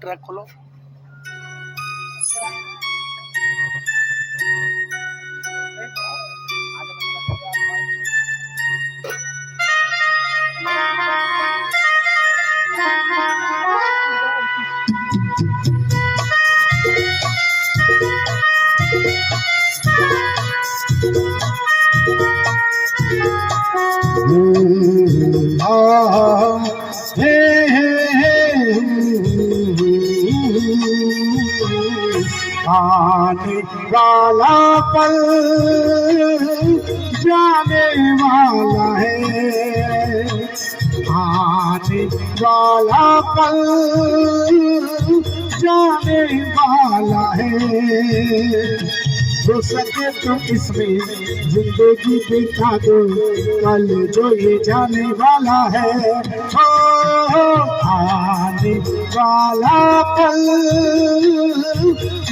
Track खोलो। आने वाला पल जाने वाला है, आने वाला पल जाने वाला है। हो सके तो इसमें जिंदगी बिता दो, कल जो ये जाने वाला है। हो आने वाला पल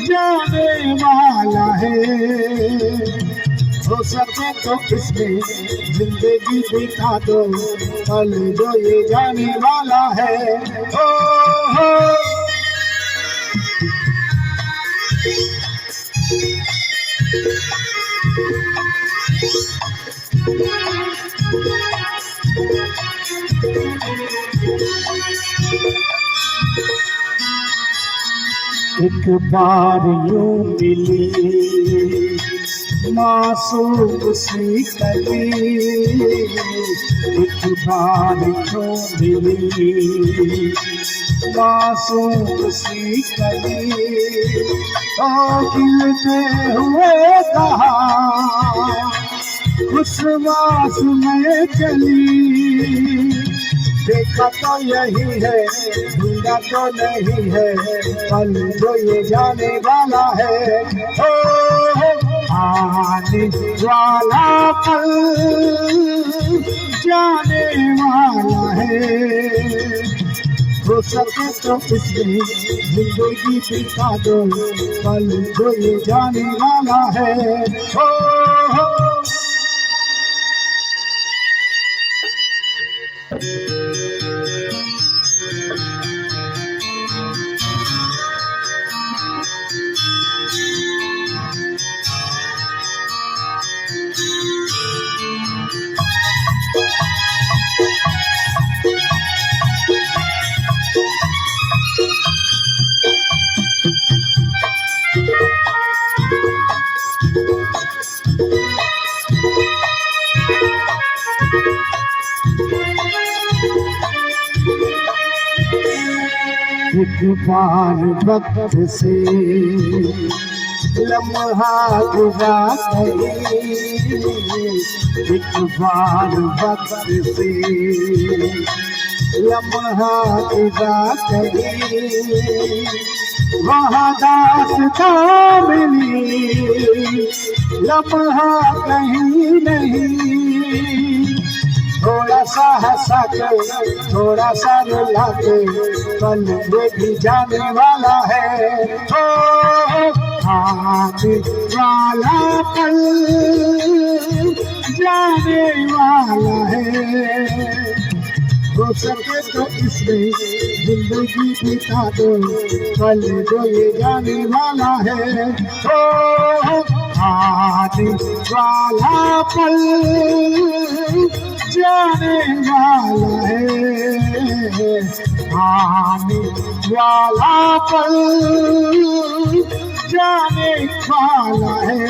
जाने वाला है। हो सके तो इसमें जिंदगी बिता दो, कल जो ये जाने वाला है। हो एक बार यूं मिली मासूम सी कली, एक बार यूं मिली मासूम सी कली, तो खिलते हुए कहा उस मास में चली। देखा तो यही है, ढूंढा तो नहीं है, पल जो ये जाने वाला है। हो आने वाला पल जाने वाला है। हो सके तो इसमें जिंदगी बिता दो, पल जो ये जाने वाला है। हो एक बार वक्त से लम्हा गुज़रा गई, एक बार वक्त से लम्हा गुज़रा गई। वहाँ दास्ता मिली, लम्हा कहीं नहीं। थोड़ा सा हंसा के, थोड़ा सा रुला के, पल ये भी जाने वाला है। हो आने वाला पल जाने वाला है। हो सके तो इसमें जिंदगी बिता दो, पल जो ये जाने वाला है। हो आने वाला पल जाने वाला है, आने वाला पल जाने वाला है।